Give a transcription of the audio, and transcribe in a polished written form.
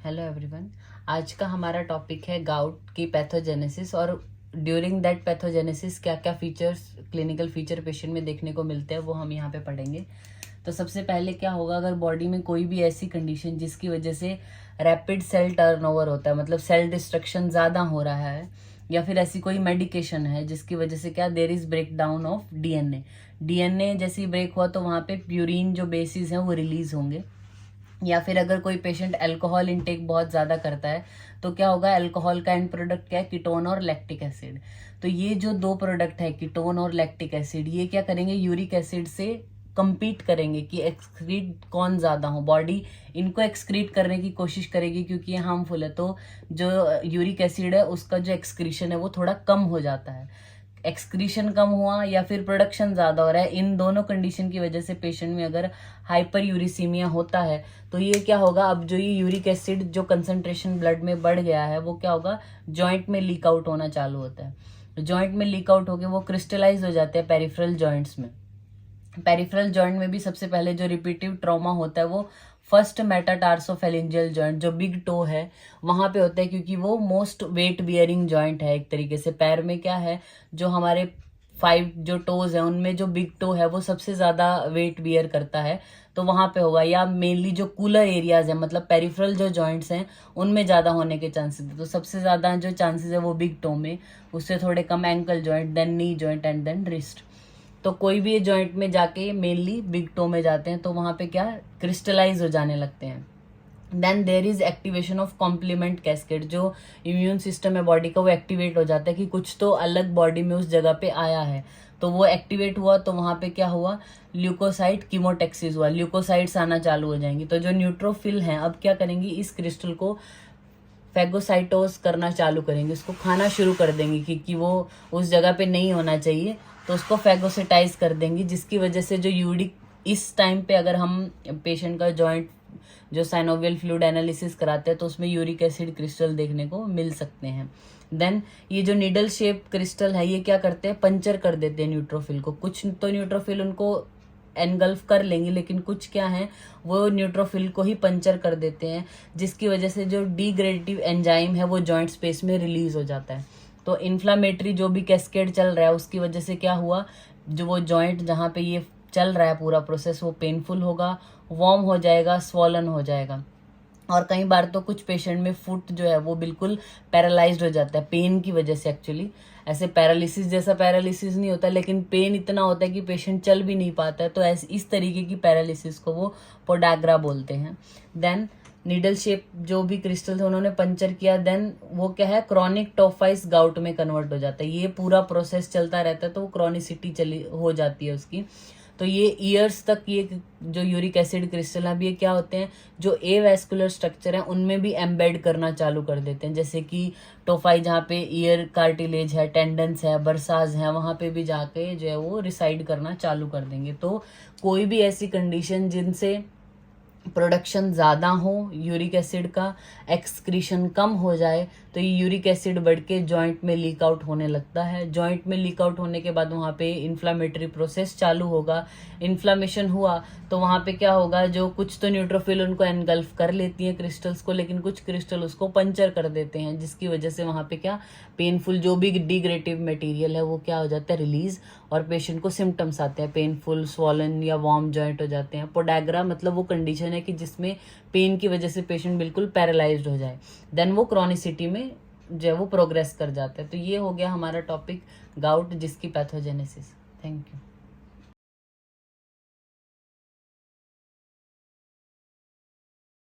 Hello everyone. आज का हमारा टॉपिक है गाउट की पैथोजेनेसिस और ड्यूरिंग दैट पैथोजेनेसिस क्या क्या फीचर्स, क्लिनिकल फीचर पेशेंट में देखने को मिलते हैं वो हम यहाँ पे पढ़ेंगे। तो सबसे पहले क्या होगा, अगर बॉडी में कोई भी ऐसी कंडीशन जिसकी वजह से रैपिड सेल टर्नओवर होता है, मतलब सेल डिस्ट्रक्शन ज़्यादा हो रहा है, या फिर ऐसी कोई मेडिकेशन है जिसकी वजह से क्या there is break down of DNA जैसे ही ब्रेक हुआ तो वहाँ पे प्यूरिन जो बेसिस हैं वो रिलीज होंगे। या फिर अगर कोई पेशेंट अल्कोहल इंटेक बहुत ज़्यादा करता है तो क्या होगा, अल्कोहल का एंड प्रोडक्ट क्या है, कीटोन और लैक्टिक एसिड। तो ये जो दो प्रोडक्ट है कीटोन और लैक्टिक एसिड, ये क्या करेंगे, यूरिक एसिड से compete करेंगे कि एक्सक्रीट कौन ज़्यादा हो। बॉडी इनको एक्सक्रीट करने की कोशिश करेगी क्योंकि ये हार्मफुल है, तो जो यूरिक एसिड है उसका जो एक्सक्रीशन है वो थोड़ा कम हो जाता है। एक्सक्रीशन कम हुआ या फिर प्रोडक्शन ज़्यादा हो रहा है, इन दोनों कंडीशन की वजह से पेशेंट में अगर हाइपर यूरिसीमिया होता है तो ये क्या होगा, अब जो ये यूरिक एसिड जो कंसंट्रेशन ब्लड में बढ़ गया है वो क्या होगा, जॉइंट में लीक आउट होना चालू होता है। जॉइंट में लीक आउट होकर वो क्रिस्टलाइज हो जाते हैं पेरिफेरल जॉइंट्स में। पेरिफेरल जॉइंट में भी सबसे पहले जो रिपीटिव ट्रॉमा होता है वो फर्स्ट मेटाटार्सोफेरेंजियल जॉइंट जो बिग टो है वहां पे होता है, क्योंकि वो मोस्ट वेट बियरिंग जॉइंट है एक तरीके से। पैर में क्या है, जो हमारे 5 जो टोज है उनमें जो बिग टो है वो सबसे ज्यादा वेट बियर करता है, तो वहां पे होगा। या मेनली जो कूलर एरियाज है, मतलब पेरिफेरल जो जॉइंट्स हैं उनमें ज्यादा होने के चांसेस है। तो सबसे ज्यादा जो चांसेस है वो बिग टो में, उससे थोड़े कम ankle joint, then knee joint and then wrist. तो कोई भी जॉइंट में जाके मेनली बिग टो में जाते हैं तो वहां पे क्या क्रिस्टलाइज हो जाने लगते हैं। Then there is activation of complement cascade, जो इम्यून सिस्टम है बॉडी का वो एक्टिवेट हो जाता है कि कुछ तो अलग बॉडी में उस जगह पे आया है, तो वो एक्टिवेट हुआ तो वहां पे क्या हुआ, ल्यूकोसाइट कीमोटेक्सिस हुआ, ल्यूकोसाइट्स आना चालू हो जाएंगी। तो जो न्यूट्रोफिल हैं अब क्या करेंगी, इस क्रिस्टल को फैगोसाइटोस करना चालू करेंगे, उसको खाना शुरू कर देंगे क्योंकि वो उस जगह पे नहीं होना चाहिए, तो उसको फैगोसिटाइज कर देंगी, जिसकी वजह से जो यूरिक इस टाइम पे अगर हम पेशेंट का जॉइंट जो साइनोवियल फ्लूइड एनालिसिस कराते हैं तो उसमें यूरिक एसिड क्रिस्टल देखने को मिल सकते हैं। देन ये जो नीडल शेप क्रिस्टल है ये क्या करते हैं, पंचर कर देते हैं न्यूट्रोफिल को। कुछ तो न्यूट्रोफिल उनको एनगल्फ कर लेंगे, लेकिन कुछ क्या है वो न्यूट्रोफिल को ही पंचर कर देते हैं, जिसकी वजह से जो डिग्रेडेटिव एंजाइम है वो जॉइंट स्पेस में रिलीज हो जाता है। तो इन्फ्लामेटरी जो भी कैस्केड चल रहा है उसकी वजह से क्या हुआ, जो वो जॉइंट जहाँ पे ये चल रहा है पूरा प्रोसेस वो पेनफुल होगा, वार्म हो जाएगा, स्वॉलन हो जाएगा। और कई बार तो कुछ पेशेंट में फुट जो है वो बिल्कुल पैरालाइज्ड हो जाता है पेन की वजह से। एक्चुअली ऐसे पैरालिसिस जैसा पैरालिसिस नहीं होता, लेकिन पेन इतना होता है कि पेशेंट चल भी नहीं पाता है, तो ऐसे इस तरीके की पैरालिसिस को वो पोडाग्रा बोलते हैं। देन नीडल शेप जो भी क्रिस्टल थे उन्होंने पंचर किया, देन वो क्या है, क्रॉनिक टॉफाइस गाउट में कन्वर्ट हो जाता है। ये पूरा प्रोसेस चलता रहता है तो वो क्रॉनिसिटी चली हो जाती है उसकी। तो ये ईयर्स तक ये जो यूरिक एसिड क्रिस्टल है, अब ये क्या होते हैं, जो ए वैस्कुलर स्ट्रक्चर है उनमें भी एम्बेड करना चालू कर देते हैं, जैसे कि टोफाई जहाँ पे ईयर कार्टिलेज है, टेंडन्स है, बरसाज है, वहां पे भी जाके जो है वो रिसाइड करना चालू कर देंगे। तो कोई भी ऐसी कंडीशन जिनसे प्रोडक्शन ज़्यादा हो यूरिक एसिड का, एक्सक्रीशन कम हो जाए, तो ये यूरिक एसिड बढ़ के जॉइंट में लीक आउट होने लगता है। जॉइंट में लीक आउट होने के बाद वहाँ पे इन्फ्लामेटरी प्रोसेस चालू होगा। इन्फ्लामेशन हुआ तो वहाँ पे क्या होगा, जो कुछ तो न्यूट्रोफिल उनको एनगल्फ कर लेती हैं क्रिस्टल्स को, लेकिन कुछ क्रिस्टल उसको पंचर कर देते हैं, जिसकी वजह से वहाँ पे क्या पेनफुल जो भी डिग्रेडेटिव मटेरियल है वो क्या हो जाता है, रिलीज, और पेशेंट को सिम्टम्स आते हैं, पेनफुल, स्वॉलन या वार्म जॉइंट हो जाते हैं। पोडाग्रा मतलब वो कंडीशन है कि जिसमें पेन की वजह से पेशेंट बिल्कुल पैरालाइज्ड हो जाए, देन वो क्रॉनिसिटी में जो है वो प्रोग्रेस कर जाता है। तो ये हो गया हमारा टॉपिक गाउट जिसकी पैथोजेनेसिस। Thank you.